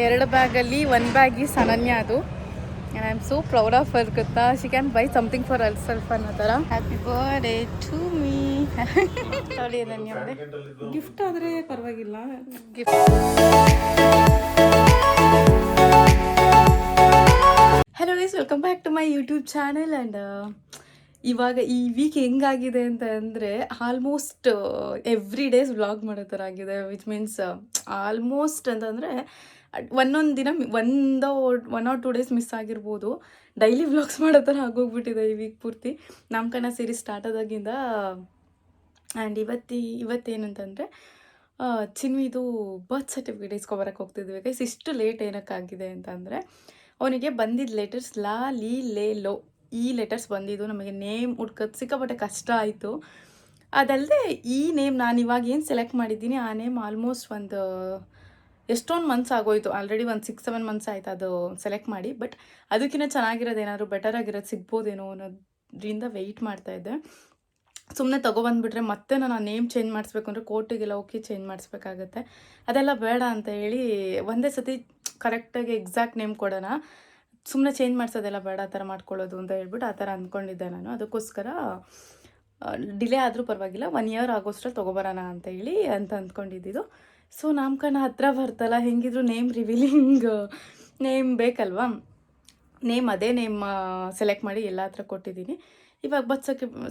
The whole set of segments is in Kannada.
ಎರಡು ಬ್ಯಾಗಲ್ಲಿ ಒಂದು ಬ್ಯಾಗ್ ಈಸ್ ಅನನ್ಯ ಅದು. And I am so proud of her ಗೊತ್ತಾ. She can buy something for herself ಅನ್ನೋ ಥರ. Happy birthday to me. ನೋಡಿ ಅನನ್ಯ ಅವರೇ, ಗಿಫ್ಟ್ ಆದರೆ ಪರವಾಗಿಲ್ಲ. Gift. Hello guys, welcome back to my YouTube channel. And ಇವಾಗ ಈ ವೀಕ್ ಹೆಂಗಾಗಿದೆ ಅಂತ ಅಂದರೆ ಆಲ್ಮೋಸ್ಟ್ ಎವ್ರಿ ಡೇಸ್ ವ್ಲಾಗ್ ಮಾಡೋ ಥರ ಆಗಿದೆ. ವಿಚ್ ಮೀನ್ಸ್ ಆಲ್ಮೋಸ್ಟ್ ಅಂತಂದರೆ ಒಂದೊಂದು ದಿನ ಒನ್ ಆರ್ 2 ಡೇಸ್ ಮಿಸ್ ಆಗಿರ್ಬೋದು. ಡೈಲಿ ವ್ಲಾಗ್ಸ್ ಮಾಡೋ ಥರ ಆಗೋಗ್ಬಿಟ್ಟಿದೆ ಈ ವೀಕ್ ಪೂರ್ತಿ. ನಾಮಕರಣ ಸೀರೀಸ್ ಸ್ಟಾರ್ಟ್ ಆದಾಗಿಂದ. ಆ್ಯಂಡ್ ಇವತ್ತೇನಂತಂದರೆ ಚಿನ್ವಿದು ಬರ್ತ್ ಸರ್ಟಿಫಿಕೇಟ್ ಇಸ್ಕೊಬರಕ್ಕೆ ಹೋಗ್ತಿದ್ವಿ ಗೈಸ್. ಇಷ್ಟು ಲೇಟ್ ಏನಕ್ಕಾಗಿದೆ ಅಂತಂದರೆ ಅವನಿಗೆ ಬಂದಿದ್ದ ಲೆಟರ್ಸ್ ಲಾ ಲೀ ಲೇ ಲೋ ಈ ಲೆಟರ್ಸ್ ಬಂದಿದ್ದು. ನಮಗೆ ನೇಮ್ ಹುಡ್ಕೋದು ಸಿಕ್ಕಾಪಟ್ಟೆ ಕಷ್ಟ ಆಯಿತು. ಅದಲ್ಲದೆ ಈ ನೇಮ್ ನಾನು ಇವಾಗ ಏನು ಸೆಲೆಕ್ಟ್ ಮಾಡಿದ್ದೀನಿ ಆ ನೇಮ್ ಆಲ್ಮೋಸ್ಟ್ ಒಂದು ಎಷ್ಟೊಂದು ಮಂತ್ಸ್ ಆಗೋಯಿತು. ಆಲ್ರೆಡಿ ಒಂದು 6-7 ಮಂತ್ಸ್ ಆಯ್ತು ಅದು ಸೆಲೆಕ್ಟ್ ಮಾಡಿ. ಬಟ್ ಅದಕ್ಕಿಂತ ಚೆನ್ನಾಗಿರೋದು ಏನಾದ್ರು ಬೆಟರ್ ಆಗಿರೋದು ಸಿಗ್ಬೋದೇನೋ ಅನ್ನೋದ್ರಿಂದ ವೆಯ್ಟ್ ಮಾಡ್ತಾಯಿದ್ದೆ. ಸುಮ್ಮನೆ ತೊಗೊಬಂದುಬಿಟ್ರೆ ಮತ್ತೆ ನಾನು ಆ ನೇಮ್ ಚೇಂಜ್ ಮಾಡಿಸ್ಬೇಕು ಅಂದರೆ ಕೋರ್ಟಿಗೆಲ್ಲ ಹೋಗಿ ಚೇಂಜ್ ಮಾಡಿಸ್ಬೇಕಾಗತ್ತೆ. ಅದೆಲ್ಲ ಬೇಡ ಅಂತ ಹೇಳಿ ಒಂದೇ ಸತಿ ಕರೆಕ್ಟಾಗಿ ಎಕ್ಸಾಕ್ಟ್ ನೇಮ್ ಕೊಡೋಣ, ಸುಮ್ಮನೆ ಚೇಂಜ್ ಮಾಡಿಸೋದೆಲ್ಲ ಬೇಡ ಆ ಥರ ಮಾಡ್ಕೊಳ್ಳೋದು ಅಂತ ಹೇಳ್ಬಿಟ್ಟು ಆ ಥರ ಅಂದ್ಕೊಂಡಿದ್ದೆ ನಾನು. ಅದಕ್ಕೋಸ್ಕರ ಡಿಲೇ ಆದರೂ ಪರವಾಗಿಲ್ಲ 1 ಇಯರ್ ಆಗೋಷ್ಟ್ರಲ್ಲಿ ತೊಗೊಬರೋಣ ಅಂತ ಹೇಳಿ ಅಂದ್ಕೊಂಡಿದ್ದು. ಸೊ ನಾಮಕರಣ ಹತ್ರ ಬರ್ತಲ್ಲ, ಹೆಂಗಿದ್ರು ನೇಮ್ ರಿವೀಲಿಂಗ್ ನೇಮ್ ಬೇಕಲ್ವಾ. ಅದೇ ನೇಮ್ ಸೆಲೆಕ್ಟ್ ಮಾಡಿ ಎಲ್ಲ ಹತ್ರ ಕೊಟ್ಟಿದ್ದೀನಿ. ಇವಾಗ ಬರ್ತ್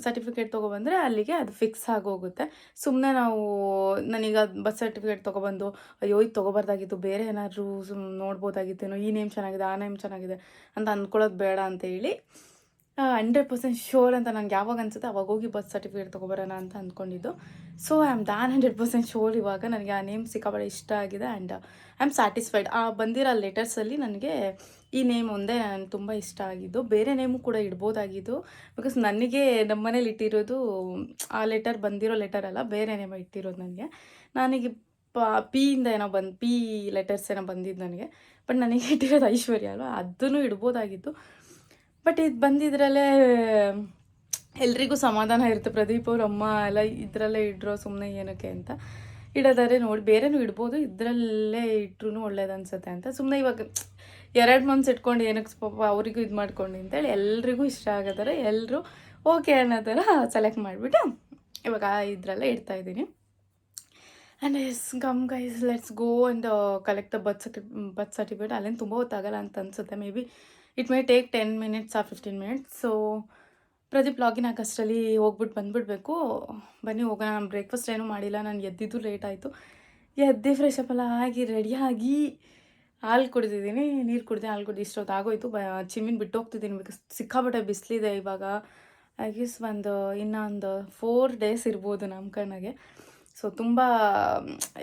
ಸರ್ಟಿಫಿಕೇಟ್ ತೊಗೊಬಂದರೆ ಅಲ್ಲಿಗೆ ಅದು ಫಿಕ್ಸ್ ಆಗೋಗುತ್ತೆ. ಸುಮ್ಮನೆ ನಾನೀಗ ಬರ್ತ್ ಸರ್ಟಿಫಿಕೇಟ್ ತೊಗೊಬಂದು ಅಯ್ಯೋ ಇದು ತೊಗೊಬಾರ್ದಾಗಿತ್ತು, ಬೇರೆ ಏನಾದರೂ ನೋಡ್ಬೋದಾಗಿತ್ತೇನೋ, ಈ ನೇಮ್ ಚೆನ್ನಾಗಿದೆ ಆ ನೇಮ್ ಚೆನ್ನಾಗಿದೆ ಅಂತ ಅಂದ್ಕೊಳ್ಳೋದು ಬೇಡ ಅಂತ ಹೇಳಿ 100% ಶೋರ್ ಅಂತ ನನಗೆ ಯಾವಾಗ ಅನಿಸುತ್ತೆ ಅವಾಗ ಹೋಗಿ ಬರ್ತ್ ಸರ್ಟಿಫಿಕೇಟ್ ತೊಗೊಬರೋಣ ಅಂತ ಅಂದ್ಕೊಂಡಿದ್ದು. So I am 100% sure. ಇವಾಗ ನನಗೆ ಆ ನೇಮ್ ಸಿಕ್ಕಾಪಟ್ಟೆ ಇಷ್ಟ ಆಗಿದೆ ಆ್ಯಂಡ್ ಐ ಆಮ್ ಸ್ಯಾಟಿಸ್ಫೈಡ್. ಆ ಬಂದಿರೋ ಲೆಟರ್ಸಲ್ಲಿ ನನಗೆ ಈ ನೇಮ್ ಒಂದೇ ನನಗೆ ತುಂಬ ಇಷ್ಟ ಆಗಿದ್ದು. ಬೇರೆ ನೇಮು ಕೂಡ ಇಡ್ಬೋದಾಗಿದ್ದು, ಬಿಕಾಸ್ ನನಗೆ ನಮ್ಮ ಮನೇಲಿ ಇಟ್ಟಿರೋದು ಆ ಲೆಟರ್ ಬಂದಿರೋ ಲೆಟರ್ ಅಲ್ಲ, ಬೇರೆ ನೇಮ ಇಟ್ಟಿರೋದು ನನಗೆ. ನನಗೆ ಪಿಯಿಂದ ಏನೋ ಪಿ ಲೆಟರ್ಸ್ ಏನೋ ಬಂದಿದ್ದು ನನಗೆ. ಬಟ್ ನನಗೆ ಇಟ್ಟಿರೋದು ಐಶ್ವರ್ಯ ಅಲ್ವಾ, ಅದನ್ನು ಇಡ್ಬೋದಾಗಿತ್ತು. ಬಟ್ ಇದು ಬಂದಿದ್ರಲ್ಲೇ ಎಲ್ರಿಗೂ ಸಮಾಧಾನ ಇರುತ್ತೆ. ಪ್ರದೀಪ್ ಅವ್ರ ಅಮ್ಮ ಎಲ್ಲ ಇದರಲ್ಲೇ ಇಡ್ರೋ ಸುಮ್ಮನೆ ಏನಕ್ಕೆ ಅಂತ ಇಡೋದಾದ್ರೆ ನೋಡಿ ಬೇರೆನೂ ಇಡ್ಬೋದು, ಇದರಲ್ಲೇ ಇಟ್ರೂ ಒಳ್ಳೇದು ಅನ್ಸುತ್ತೆ ಅಂತ ಸುಮ್ಮನೆ ಇವಾಗ 2 ಮಂತ್ಸ್ ಇಟ್ಕೊಂಡು ಏನಕ್ಕೆ ಪಾಪ ಅವರಿಗೂ ಇದು ಮಾಡ್ಕೊಂಡು ಅಂತೇಳಿ ಎಲ್ರಿಗೂ ಇಷ್ಟ ಆಗೋದಾರೆ ಎಲ್ಲರೂ ಓಕೆ ಅನ್ನೋ ಥರ ಸೆಲೆಕ್ಟ್ ಮಾಡಿಬಿಟ್ಟು ಇವಾಗ ಇದರಲ್ಲೇ ಇಡ್ತಾಯಿದ್ದೀನಿ. And yes come guys, let's go and collect the birth certificate. ಅಲ್ಲೇನು ತುಂಬ ಹೊತ್ತಾಗಲ್ಲ ಅಂತ ಅನಿಸುತ್ತೆ. May be it may take 10 minutes or 15 minutes. So Pradeep login ಆಗಷ್ಟರಲ್ಲಿ ಹೋಗ್ಬಿಟ್ಟು ಬಂದುಬಿಡ್ಬೇಕು. ಬನ್ನಿ ಹೋಗೋಣ. ನಾನು ಬ್ರೇಕ್ಫಾಸ್ಟ್ ಏನೂ ಮಾಡಿಲ್ಲ, ನಾನು ಎದ್ದಿದ್ದು ಲೇಟ್ ಆಯಿತು. ಎದ್ದು ಫ್ರೆಶ್ ಅಪ್ ಎಲ್ಲ ಆಗಿ ರೆಡಿಯಾಗಿ ಹಾಲು ಕುಡಿದಿದ್ದೀನಿ, ನೀರು ಕುಡಿದೆ, ಹಾಲು ಕುಡಿದು ಇಷ್ಟೊತ್ತು ಆಗೋಯ್ತು. ಚಿಮ್ಮಿನ ಬಿಟ್ಟು ಹೋಗ್ತಿದ್ದೀನಿ ಬಿಕಾಸ್ ಸಿಕ್ಕಾಪಟ್ಟೆ ಬಿಸಿಲಿದೆ ಇವಾಗ. ಐ ಗೆಸ್ ಇನ್ನೊಂದು 4 days ಇರ್ಬೋದು ನಾಮಕರಣಗೆ. ಸೊ ತುಂಬ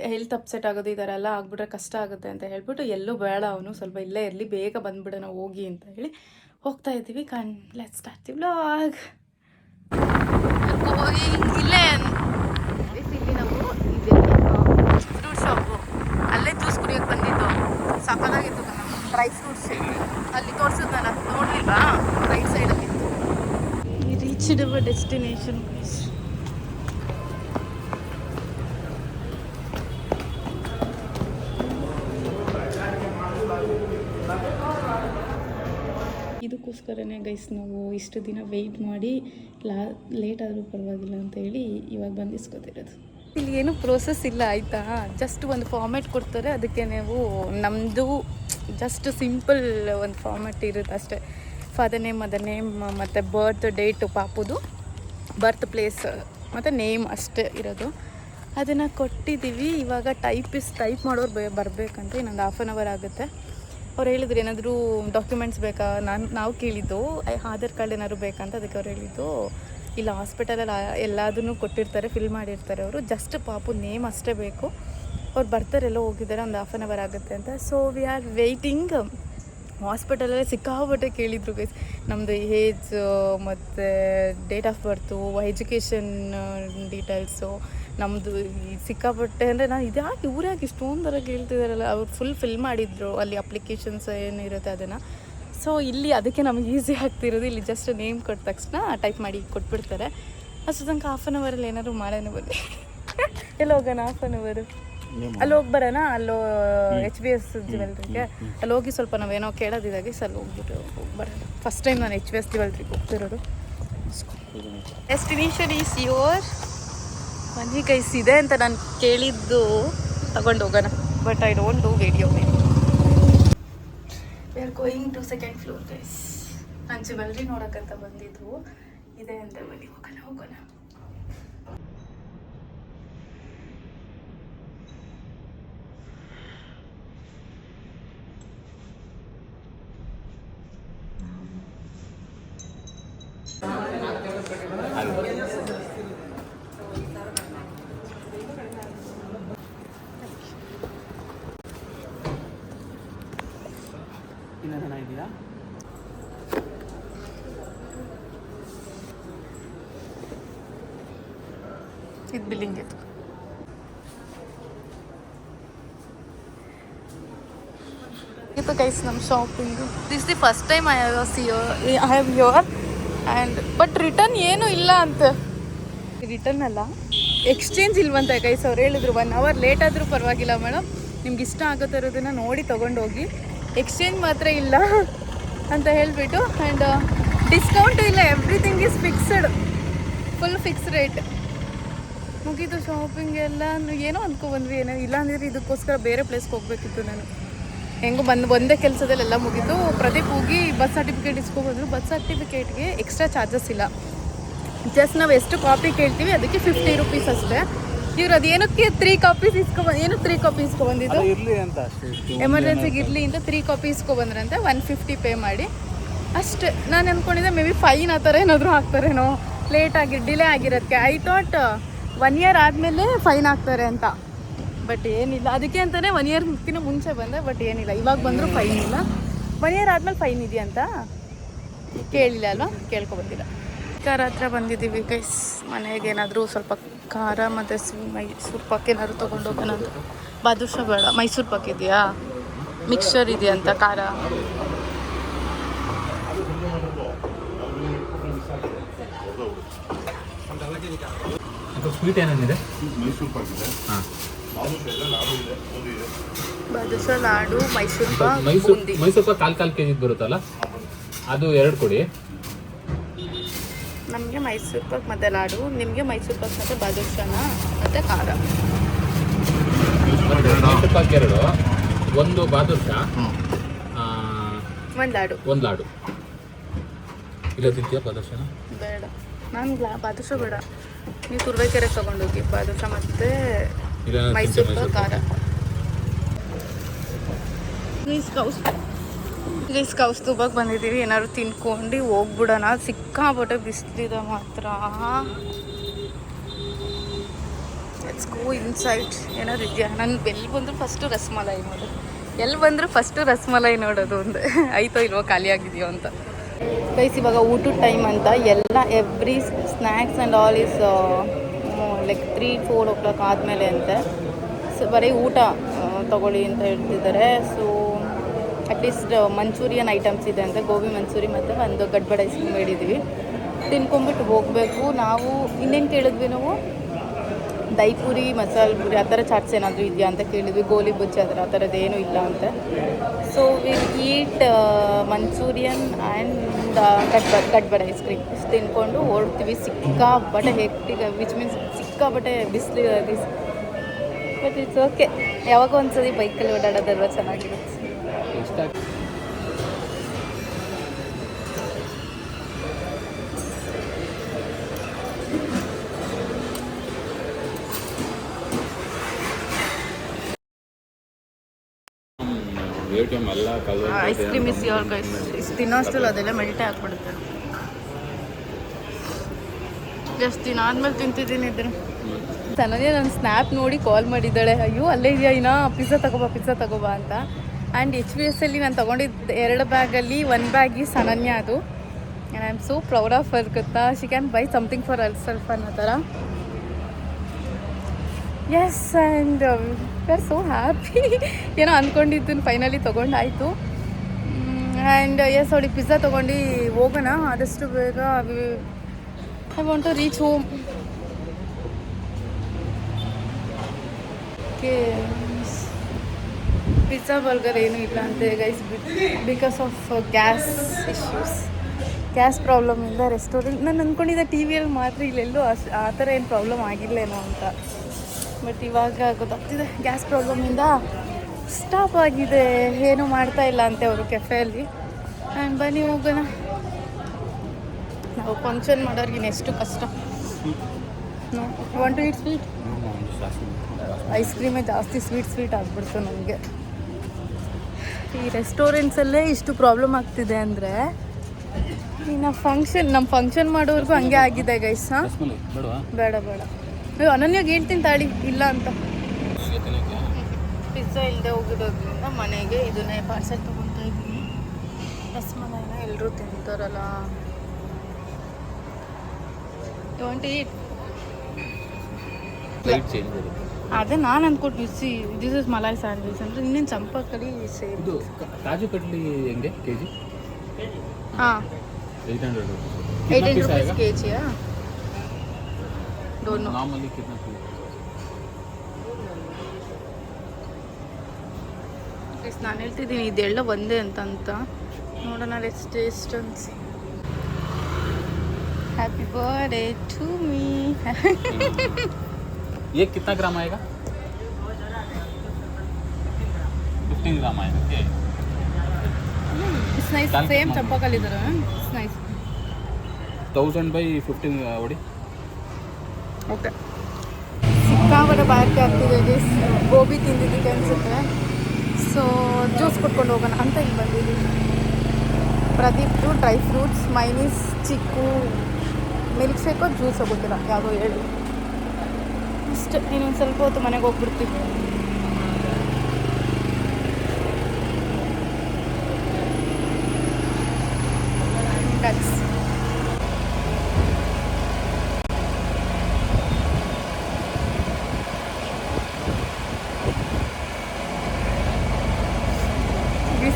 ಹೆಲ್ತ್ ಅಪ್ಸೆಟ್ ಆಗೋದು ಈ ಥರ ಎಲ್ಲ ಆಗಿಬಿಟ್ರೆ ಕಷ್ಟ ಆಗುತ್ತೆ ಅಂತ ಹೇಳ್ಬಿಟ್ಟು ಎಲ್ಲೂ ಬೇಡ, ಅವನು ಸ್ವಲ್ಪ ಇಲ್ಲೇ ಇರಲಿ, ಬೇಗ ಬಂದುಬಿಡೋಣ ಹೋಗಿ ಅಂತ ಹೇಳಿ ಹೋಗ್ತಾ ಇದ್ದೀವಿ. Let's start the vlog. ಇಲ್ಲೇ ಇಲ್ಲಿ ನಾವು ಫ್ರೂಟ್ ಶಾಪು, ಅಲ್ಲೇ ಜ್ಯೂಸ್ ಕುಡಿಯೋಕ್ಕೆ ಬಂದಿದ್ದು. ಸಕ್ಕತ್ತಾಗಿತ್ತು ಡ್ರೈ ಫ್ರೂಟ್ಸ್. ಅಲ್ಲಿ ತೋರಿಸಿದ್ದು ನಾನು ನೋಡಲಿಲ್ವಾ, ರೈಟ್ ಸೈಡಲ್ಲಿತ್ತು. ಈ ರೀಚ್ಡ್ ಅವರ್ ಡೆಸ್ಟಿನೇಷನ್. ಇದಕ್ಕೋಸ್ಕರನೇ ಗೈಸ್ ನಾವು ಇಷ್ಟು ದಿನ ವೆಯ್ಟ್ ಮಾಡಿ ಲೇಟ್ ಆದರೂ ಪರವಾಗಿಲ್ಲ ಅಂತ ಹೇಳಿ ಇವಾಗ ಬಂದು ಇಸ್ಕೊತಿರೋದು. ಇಲ್ಲಿ ಏನು ಪ್ರೋಸೆಸ್ ಇಲ್ಲ ಆಯಿತಾ, ಜಸ್ಟ್ ಒಂದು ಫಾರ್ಮ್ಯಾಟ್ ಕೊಡ್ತಾರೆ, ಅದಕ್ಕೆ ನೀವು ನಮ್ಮದು ಜಸ್ಟ್ ಸಿಂಪಲ್ ಒಂದು ಫಾರ್ಮ್ಯಾಟ್ ಇರುತ್ತೆ ಅಷ್ಟೇ. ಫಾದರ್ ನೇಮ್, ಮದರ್ ನೇಮ್ ಮತ್ತು ಬರ್ತ್ ಡೇಟು ಪಾಪುದು, ಬರ್ತ್ ಪ್ಲೇಸ್ ಮತ್ತು ನೇಮ್ ಅಷ್ಟೇ ಇರೋದು. ಅದನ್ನು ಕೊಟ್ಟಿದ್ದೀವಿ. ಇವಾಗ ಟೈಪ್ ಮಾಡೋರು ಬರಬೇಕಂತ ಇನ್ನೊಂದು 1/2 hour ಆಗುತ್ತೆ. ಅವ್ರು ಹೇಳಿದ್ರು ಏನಾದರೂ ಡಾಕ್ಯುಮೆಂಟ್ಸ್ ಬೇಕಾ, ನಾವು ಕೇಳಿದ್ದು ಆಧಾರ್ ಕಾರ್ಡ್ ಏನಾದ್ರು ಬೇಕಂತ. ಅದಕ್ಕೆ ಅವ್ರು ಹೇಳಿದ್ದು ಇಲ್ಲ, ಹಾಸ್ಪಿಟಲಲ್ಲಿ ಎಲ್ಲದನ್ನು ಕೊಟ್ಟಿರ್ತಾರೆ, ಫಿಲ್ ಮಾಡಿರ್ತಾರೆ ಅವರು, ಜಸ್ಟ್ ಪಾಪು ನೇಮ್ ಅಷ್ಟೇ ಬೇಕು. ಅವ್ರು ಬರ್ತಾರೆ, ಎಲ್ಲೋ ಹೋಗಿದ್ದಾರೆ, ಒಂದು 1/2 hour ಆಗುತ್ತೆ ಅಂತ. So we are waiting. ಹಾಸ್ಪಿಟಲಲ್ಲೇ ಸಿಕ್ಕಾಪಟ್ಟೆ ಕೇಳಿದ್ರು ಗೈಸ್, ನಮ್ಮದು ಏಜ್ ಮತ್ತು date of birth, education details, ನಮ್ಮದು ಸಿಕ್ಕಾಪಟ್ಟೆ ಅಂದರೆ ನಾನು ಇದ್ಯಾಕೆ ಇವ್ರ್ಯಾಕೆ ಇಷ್ಟೊಂದು ಥರ ಕೇಳ್ತಿದ್ದಾರಲ್ಲ. ಅವ್ರು ಫುಲ್ ಫಿಲ್ ಮಾಡಿದ್ರು ಅಲ್ಲಿ ಅಪ್ಲಿಕೇಶನ್ಸ್ ಏನಿರುತ್ತೆ ಅದನ್ನು. ಸೊ ಇಲ್ಲಿ ಅದಕ್ಕೆ ನಮಗೆ ಈಸಿ ಆಗ್ತಿರೋದು, ಇಲ್ಲಿ ಜಸ್ಟ್ ನೇಮ್ ಕೊಟ್ಟ ತಕ್ಷಣ ಟೈಪ್ ಮಾಡಿ ಕೊಟ್ಬಿಡ್ತಾರೆ. ಅಷ್ಟು ತನಕ ಹಾಫ್ ಆನ್ ಅವರಲ್ಲಿ ಏನಾದ್ರು ಮಾಡೋಣ ಬನ್ನಿ. ಎಲ್ಲಿ ಹೋಗೋಣ ಹಾಫ್ ಆನ್ ಅವರು? ಅಲ್ಲಿ ಹೋಗಿ ಬರೋಣ. ಅಲ್ಲೋ HBS ಜ್ಯುವೆಲ್ರಿಗೆ ಅಲ್ಲಿ ಹೋಗಿ ಸ್ವಲ್ಪ ನಾವೇನೋ ಕೇಳೋದಿದ್ದಾಗೆ ಅಲ್ಲಿ ಹೋಗ್ಬಿಟ್ಟು ಬರೋಣ. ಫಸ್ಟ್ ಟೈಮ್ ನಾನು HBS ಜ್ಯುವೆಲ್ರಿಗೆ ಹೋಗ್ತಿರೋದು. ಡೆಸ್ಟಿನೇಷನ್ ಈಸ್ ಯೋರ್ ಮನಿ ಕೈಸ್ ಇದೆ ಅಂತ ನಾನು ಕೇಳಿದ್ದು ತಗೊಂಡು ಹೋಗೋಣ. But I don't do video. We are going to second floor guys. ನಾನು ಜ್ಯುವೆಲ್ರಿ ನೋಡೋಕ್ಕಂತ ಬಂದಿದ್ದು ಇದೆ ಅಂತ ಬನ್ನಿ ಹೋಗೋಣ. ಇದೆಯಾ? ಇದು ಬಿಲ್ಲಿಂಗ್ ಇದು ಗೈಸ್ ನಮ್ಮ shopping. This the first time I have your and but return ಏನೂ ಇಲ್ಲ ಅಂತ. ರಿಟರ್ನ್ ಅಲ್ಲ, ಎಕ್ಸ್ಚೇಂಜ್ ಇಲ್ವಂತೆ ಗೈಸ್. ಅವ್ರು ಹೇಳಿದ್ರು 1 hour ಲೇಟ್ ಆದರೂ ಪರವಾಗಿಲ್ಲ ಮೇಡಮ್, ನಿಮ್ಗೆ ಇಷ್ಟ ಆಗೋ ಥರದನ್ನ ನೋಡಿ ತೊಗೊಂಡೋಗಿ, ಎಕ್ಸ್ಚೇಂಜ್ ಮಾತ್ರ ಇಲ್ಲ ಅಂತ ಹೇಳಿಬಿಟ್ಟು. ಆ್ಯಂಡ್ ಡಿಸ್ಕೌಂಟು ಇಲ್ಲ, everything is fixed, full fix rate. ಮುಗೀತು ಶಾಪಿಂಗ್ ಎಲ್ಲ. ಏನೋ ಅಂದ್ಕೊಬಂದ್ವಿ, ಏನೋ ಇಲ್ಲ ಅಂದರೆ ಇದಕ್ಕೋಸ್ಕರ ಬೇರೆ ಪ್ಲೇಸ್ಗೆ ಹೋಗಬೇಕಿತ್ತು ನಾನು. ಹೆಂಗೋ ಒಂದೇ ಕೆಲಸದಲ್ಲಿ ಎಲ್ಲ ಮುಗೀತು. ಪ್ರದೀಪ್ ಹೋಗಿ ಬಸ್ ಸರ್ಟಿಫಿಕೇಟ್ ಇಸ್ಕೊಬಂದ್ರು. ಬಸ್ ಸರ್ಟಿಫಿಕೇಟ್ಗೆ ಎಕ್ಸ್ಟ್ರಾ ಚಾರ್ಜಸ್ ಇಲ್ಲ, ಜಸ್ಟ್ ನಾವು ಎಷ್ಟು ಕಾಪಿ ಕೇಳ್ತೀವಿ ಅದಕ್ಕೆ 50 ರೂಪೀಸ್ ಅಷ್ಟೇ. ಇವ್ರು ಅದೇನಕ್ಕೆ 3 ಕಾಪೀಸ್ ಏನು 3 ಕಾಪಿ ಇಸ್ಕೊಬಂದಿದ್ದು, ಎಮರ್ಜೆನ್ಸಿಗೆ ಇರಲಿ ಅಂತ 3 ಕಾಪಿ ಇಸ್ಕೊಬಂದ್ರಂತೆ. 150 ಪೇ ಮಾಡಿ ಅಷ್ಟೇ. ನಾನು ಅಂದ್ಕೊಂಡಿದ್ದೆ ಮೇ ಬಿ ಫೈನ್ ಆ ಥರ ಏನಾದರೂ ಹಾಕ್ತಾರೇನೋ ಡಿಲೇ ಆಗಿರೋದಕ್ಕೆ. ಐ ಥಾಟ್ 1 year ಆದಮೇಲೆ ಫೈನ್ ಹಾಕ್ತಾರೆ ಅಂತ, ಬಟ್ ಏನಿಲ್ಲ. ಅದಕ್ಕೆ ಅಂತಲೇ 1 yearಕ್ಕಿಂತ ಮುಂಚೆ ಬಂದೆ, ಬಟ್ ಏನಿಲ್ಲ. ಇವಾಗ ಬಂದರೂ ಫೈನ್ ಇಲ್ಲ. 1 year ಆದಮೇಲೆ ಫೈನ್ ಇದೆಯಂತ ಕೇಳಿಲ್ಲ ಅಲ್ವಾ, ಕೇಳ್ಕೊಬಂದಿಲ್ಲ. ಖಾರ ಹತ್ರ ಬಂದಿದ್ದೀವಿ ಗೈಸ್. ಮನೆಗೆ ಏನಾದರೂ ಸ್ವಲ್ಪ ಖಾರ ಮತ್ತು ಮೈಸೂರು ಪಾಕ್ ಏನಾದ್ರು ತೊಗೊಂಡು ಹೋಗೋಣ ಅಂತ. ಬಾದುಷ ಬೇಡ, ಮೈಸೂರು ಪಾಕ್ ಇದೆಯಾ, ಮಿಕ್ಸ್ಚರ್ ಇದೆಯಂತ ಖಾರ. ಸ್ವೀಟ್ ಏನೇನಿದೆ? ಬಾದುಷ, ಲಾಡು, ಮೈಸೂರು ಪಾಕ್, ಮೈಸೂರು ಪಾಕ್ ಕಾಲ್ ಕೆಜಿ ಬರುತ್ತಲ್ಲ, ಅದು 2 ಕೊಡಿ. ನಮಗೆ ಮೈಸೂರು ಪಾಕ್ ಮತ್ತು ಲಾಡು, ನಿಮಗೆ ಮೈಸೂರು ಪಾಕ್ ಮತ್ತು ಬಾದುಷಾನ ಮತ್ತು ಖಾರ. ಮೈಸೂರು ಪಾಕ್ 2, 1 ಬಾದುಷಾ, 1 ಲಾಡು. 1 ಲಾಡು. ಇಲ್ಲ ತಿಂತೀಯಾ ಬಾದುಷಾನ? ಬೇಡ, ನಾನು ಬಾದುಷ ಬೇಡ. ನೀವು ತುರುವೇಕೆರೆ ತೊಗೊಂಡೋಗಿ ಬಾದುಷ ಮತ್ತು ಮೈಸೂರು ಪಾಕ್ ಖಾರ. ಕೌಸ್ತುಭಕ್ಕೆ ಬಂದಿದ್ದೀವಿ. ಏನಾದ್ರು ತಿನ್ಕೊಂಡು ಹೋಗ್ಬಿಡೋಣ. ಸಿಕ್ಕಾಪಟ್ಟೆ ಬಿಸಿಲಿದೆ ಮಾತ್ರ. Let's go inside. ಏನಾದ್ರು ಇದೆಯಾ? ನಾನು ಎಲ್ಲಿ ಬಂದರೂ ಫಸ್ಟು ರಸ್ಮಲೈ ನೋಡೋದು ಒಂದು ಆಯ್ತೋ ಇಲ್ವೋ, ಖಾಲಿ ಆಗಿದೆಯೋ ಅಂತ. ಗೈಸ್ ಇವಾಗ ಊಟದ ಟೈಮ್ ಅಂತ ಎಲ್ಲ every snacks and all is like 3-4 o'clock ಆದಮೇಲೆ ಅಂತೆ. ಸೊ ಬರೀ ಊಟ ತಗೊಳ್ಳಿ ಅಂತ ಹೇಳ್ತಿದ್ದಾರೆ. ಸೊ ಅಟ್ಲೀಸ್ಟ್ ಮಂಚೂರಿಯನ್ ಐಟಮ್ಸ್ ಇದೆ ಅಂತ, ಗೋಬಿ ಮಂಚೂರಿ ಮತ್ತು ಒಂದು ಗಡ್ಬಡ ಐಸ್ ಕ್ರೀಮ್ ಹೇಳಿದ್ವಿ. ತಿನ್ಕೊಂಬಿಟ್ಟು ಹೋಗಬೇಕು ನಾವು. ಇನ್ನೇನು ಕೇಳಿದ್ವಿ ನಾವು, ದೈಪುರಿ, ಮಸಾಲೆ ಪುರಿ ಆ ಥರ ಚಾಟ್ಸ್ ಏನಾದರೂ ಇದೆಯಾ ಅಂತ ಕೇಳಿದ್ವಿ. ಗೋಲಿ ಬಜ್ಜಿ ಆ ಥರದ್ದು ಏನೂ ಇಲ್ಲ ಅಂತ. So will eat manchurian and gadbad ice cream ತಿನ್ಕೊಂಡು ಹೊರಡ್ತೀವಿ. ಸಿಕ್ಕಾಬಟ್ಟೆ ಹೆಕ್ಟಿಗೆ, ವಿಚ್ ಮೀನ್ಸ್ ಸಿಕ್ಕಾಬಟ್ಟೆ ಬಿಸಿಲು. But it's okay. ಯಾವಾಗ ಒಂದ್ಸತಿ ಬೈಕಲ್ಲಿ ಓಡಾಡೋದಲ್ವ ಚೆನ್ನಾಗಿರುತ್ತೆ. Ice cream is your guys. ಇಷ್ಟು ತಿನ್ನೋಷ್ಟಲ್ಲ ಅದೆಲ್ಲ ಮೆಲ್ಟೇ ಹಾಕ್ಬಿಡುತ್ತೆ. ಎಷ್ಟು ದಿನ ಆದ್ಮೇಲೆ ತಿಂತಿದ್ದೀನಿ ಇದ್ರೆ. ನನಗೆ ನನ್ನ ಸ್ನ್ಯಾಪ್ ನೋಡಿ ಕಾಲ್ ಮಾಡಿದ್ದಾಳೆ, ಅಯ್ಯೋ ಅಲ್ಲೇ ಇದೆಯಾ ಇನ್ನು, ಪಿಜ್ಜಾ ತಗೋಬಾ ಅಂತ. ಆ್ಯಂಡ್ HBS ಅಲ್ಲಿ ನಾನು ತೊಗೊಂಡಿದ್ದು 2 ಬ್ಯಾಗಲ್ಲಿ 1 ಬ್ಯಾಗ್ ಈಸ್ ಅನನ್ಯ. ಅದು and I am so proud of her. ಗೊತ್ತಾ, she can buy something for herself ಅನ್ನೋ ಥರ. Yes, and we are so happy. ಏನೋ ಅಂದ್ಕೊಂಡಿದ್ದು ಫೈನಲಿ ತೊಗೊಂಡಾಯಿತು. ಆ್ಯಂಡ್ ಎಸ್, ಅವಳಿಗೆ ಪಿಜ್ಜಾ ತೊಗೊಂಡು ಹೋಗೋಣ ಆದಷ್ಟು ಬೇಗ. I want to reach home. Okay. Pizza burger ಏನೂ ಇಲ್ಲ ಅಂತೆ guys, because of gas issues. Gas ಪ್ರಾಬ್ಲಮಿಂದ ರೆಸ್ಟೋರೆಂಟ್, ನಾನು ಅಂದ್ಕೊಂಡಿದ್ದೆ ಟಿ ವಿಯಲ್ಲಿ ಮಾತ್ರ, ಇಲ್ಲೆಲ್ಲೂ ಆ ಥರ ಏನು ಪ್ರಾಬ್ಲಮ್ ಆಗಿಲ್ಲೇನೋ ಅಂತ. ಬಟ್ ಇವಾಗ ಗೊತ್ತಾಗ್ತಿದೆ ಗ್ಯಾಸ್ ಪ್ರಾಬ್ಲಮಿಂದ ಸ್ಟಾಪ್ ಆಗಿದೆ, ಏನೂ ಮಾಡ್ತಾ ಇಲ್ಲ ಅಂತೆ ಅವರು ಕೆಫೆಯಲ್ಲಿ. ಆ್ಯಂಡ್ ಬನ್ನಿ ಹೋಗೋಣ. ನಾವು ಫಂಕ್ಷನ್ ಮಾಡೋರ್ಗಿನ ಎಷ್ಟು ಕಷ್ಟ. Want to eat sweet? Ice ಕ್ರೀಮೇ ಜಾಸ್ತಿ ಸ್ವೀಟ್ ಆಗಿಬಿಡ್ತು ನನಗೆ. ಈ ರೆಸ್ಟೋರೆಂಟ್ಸಲ್ಲೇ ಇಷ್ಟು ಪ್ರಾಬ್ಲಮ್ ಆಗ್ತಿದೆ ಅಂದರೆ ಇನ್ನು ನಮ್ಮ ಫಂಕ್ಷನ್ ಮಾಡೋರ್ಗೂ ಹಂಗೆ ಆಗಿದೆ ಗೈಸ್. ಬೇಡ ನೀವು ಅನನ್ಯಾಗ ಹೇಳ್ತೀನಿ ತಾಳಿ ಇಲ್ಲ ಅಂತ. ಪಿಜ್ಜಾ ಇಲ್ಲದೆ ಹೋಗಿರೋದ್ರಿಂದ ಮನೆಗೆ ಇದನ್ನೇ ಪಾರ್ಸೆಲ್ ತೊಗೊತಾ ಇದ್ದೀನಿ. ರಸಮಲೈನ ಎಲ್ಲರೂ ತಿಂತಾರಲ್ಲ. You want to eat? ಅದೇ ನಾನು ಅಂದ್ಕೊಟ್ಟು ದಿಸ್ ಇಸ್ ಮಲಾಯ್ ಸ್ಯಾಂಡ್ವಿಚ್ ಅಂದರೆ ಇನ್ನೇನು ಚಂಪಾಕಲಿ ಸೇಮ್. ಇದು ಕಾಜು ಕಟ್ಲಿ ಹೆಂಗೆ ಕೆಜಿ? ಹಾಂ 800 rupees kg. Don't know normally कितना ಪ್ಲೀಸ್. ನಾನು ಹೇಳ್ತಿದ್ದೀನಿ ಇದೆಲ್ಲ ಒಂದೇ ಅಂತ ನೋಡೋಣ. ಲೆಟ್ಸ್ ಟೇಸ್ಟ್ ಅನ್ಸಿ. Happy birthday to me. ये कितना ग्राम आएगा? 15 ग्राम आएगा. Okay, it's nice. Same champakali ಇದ್ದಾರೆ. It's nice. 1000/15 ಹೊಡಿ. ಓಕೆ. ಸಿಕ್ಕಾಪಟ್ಟೆ ಬಾಯಾರಿಕೆ ಆಗ್ತಿದೆ ಗೈಸ್. ಗೋಬಿ ತಿಂದಿದ್ದಕ್ಕೆ ಅನಿಸುತ್ತೆ. ಸೊ ಜ್ಯೂಸ್ ಕುಟ್ಕೊಂಡು ಹೋಗೋಣ ಅಂತ ಇಲ್ಲಿ ಬಂದಿದ್ದೀವಿ. ಪ್ರದೀಪ್ದು ಡ್ರೈ ಫ್ರೂಟ್ಸ್, ಮೈನೀಸ್, ಚಿಕ್ಕು, ಮಿಲ್ಕ್ ಶೇಕೋ ಜ್ಯೂಸ್ ಗೊತ್ತಿಲ್ಲ ಯಾವುದೋ ಹೇಳಿ. ಅಷ್ಟೇ. ಇನ್ನೊಂದು ಸ್ವಲ್ಪ ಹೊತ್ತು ಮನೆಗೆ ಹೋಗ್ಬಿಡ್ತೀವಿ.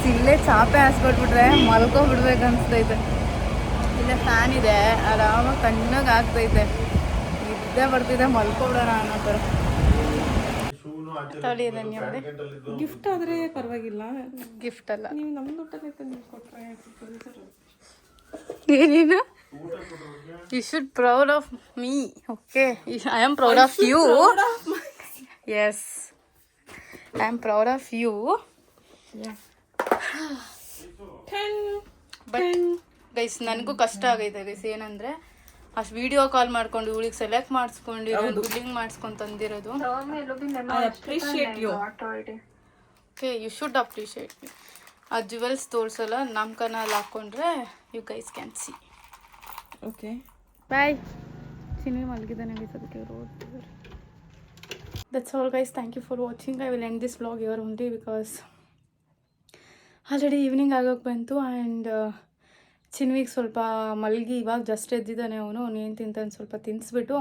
ಇಲ್ಲೇ ಚಾಪೆ ಹಾಸ್ಕೊಟ್ಬಿಟ್ರೆ ಮಲ್ಕೊಬಿಡ್ಬೇಕು ಅನಿಸ್ತೈತೆ. ಇಲ್ಲೇ ಫ್ಯಾನ್ ಇದೆ, ಆರಾಮಾಗಿ ತಣ್ಣಗೆ ಆಗ್ತೈತೆ. ನಿದ್ದೆ ಬರ್ತಿದೆ, ಮಲ್ಕೊಬಿಡೋಣ ಅನ್ನೋ ಥರ. ತಳಿ ಧನ್ಯವಾದ. ಗಿಫ್ಟ್ ಆದರೆ ಪರವಾಗಿಲ್ಲ. ಗಿಫ್ಟ್ ಅಲ್ಲ, ನೀವು ನಮ್ಮ ದುಡ್ಡಲ್ಲೇ ತಂದು ಕೊಟ್ಟರೆ ಏನೇನು. You should proud of me. Okay, I am proud of you. Yes, I am proud of you. But guys ನನಗೂ ಕಷ್ಟ ಆಗೈತೆ ಗೈಸ್. ಏನಂದರೆ ಅಷ್ಟು ವಿಡಿಯೋ ಕಾಲ್ ಮಾಡ್ಕೊಂಡು ಇವಳಿಗೆ ಸೆಲೆಕ್ಟ್ ಮಾಡಿಸ್ಕೊಂಡು ಬಿಲ್ಲಿಂಗ್ ಮಾಡಿಸ್ಕೊಂಡು ತಂದಿರೋದು. Okay, you should appreciate me. ಆ ಜುವೆಲ್ಸ್ ತೋರಿಸಲ್ಲ, ನಾಮಕನಲ್ಲಿ ಹಾಕ್ಕೊಂಡ್ರೆ you guys can see. Okay, bye. Chinni ಮಲಗಿದ್ದಾನೆ ಗೈಸ್, ಅದಕ್ಕೆ ಇವರು ಓದ್ತಿದ್ದಾರೆ. That's all guys. Thank you for watching. I will end this vlog your only because already evening ಆಗೋಕ್ಕೆ ಬಂತು. ಆ್ಯಂಡ್ ಚಿನ್ವಿಗೆ ಸ್ವಲ್ಪ ಮಲಗಿ ಇವಾಗ ಜಸ್ಟ್ ಎದ್ದಿದ್ದಾನೆ. ಅವನು ಏನು ತಿಂತಾನೆ ಸ್ವಲ್ಪ ತಿನ್ನಿಸ್ಬಿಟ್ಟು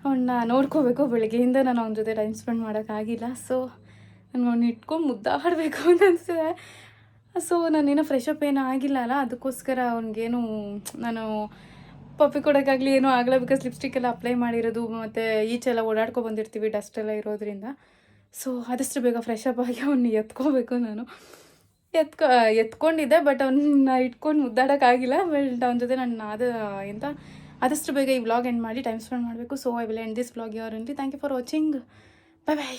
ಅವನ್ನ ನೋಡ್ಕೋಬೇಕು. ಬೆಳಗ್ಗೆಯಿಂದ ನಾನು ಅವನ ಜೊತೆ ಟೈಮ್ ಸ್ಪೆಂಡ್ ಮಾಡೋಕ್ಕಾಗಿಲ್ಲ. ಸೊ ನನಗೆ ಅವ್ನು ಇಟ್ಕೊಂಡು ಮುದ್ದಾಡಬೇಕು ಅಂತ ಅನಿಸ್ತಿದೆ. ಸೊ ನಾನೇನೋ ಫ್ರೆಶ್ ಅಪ್ ಏನೂ ಆಗಿಲ್ಲ ಅಲ್ಲ, ಅದಕ್ಕೋಸ್ಕರ ಅವ್ನಿಗೇನು ನಾನು ಪಪ್ಪಿ ಕೊಡೋಕ್ಕಾಗಲಿ ಏನೂ ಆಗಲ್ಲ. ಬಿಕಾಸ್ ಲಿಪ್ಸ್ಟಿಕ್ ಎಲ್ಲ ಅಪ್ಲೈ ಮಾಡಿರೋದು ಮತ್ತು ಈಚೆಲ್ಲ ಓಡಾಡ್ಕೊ ಬಂದಿರ್ತೀವಿ, ಡಸ್ಟ್ ಎಲ್ಲ ಇರೋದ್ರಿಂದ. ಸೊ ಆದಷ್ಟು ಬೇಗ ಫ್ರೆಶ್ ಅಪ್ ಆಗಿ ಅವ್ನ ಎತ್ಕೋಬೇಕು. ನಾನು ಎತ್ಕೊಂಡಿದ್ದೆ, ಬಟ್ ಅವನ್ನ ಇಟ್ಕೊಂಡು ಮುದ್ದಾಡೋಕ್ಕಾಗಿಲ್ಲ. ಬಟ್ ಅವನ ಜೊತೆ ನಾನು ಆದಷ್ಟು ಬೇಗ ಈ ವ್ಲಾಗ್ ಎಂಡ್ ಮಾಡಿ ಟೈಮ್ ಸ್ಪೆಂಡ್ ಮಾಡಬೇಕು. So I will end this vlog your only. Thank you for watching. Bye bye.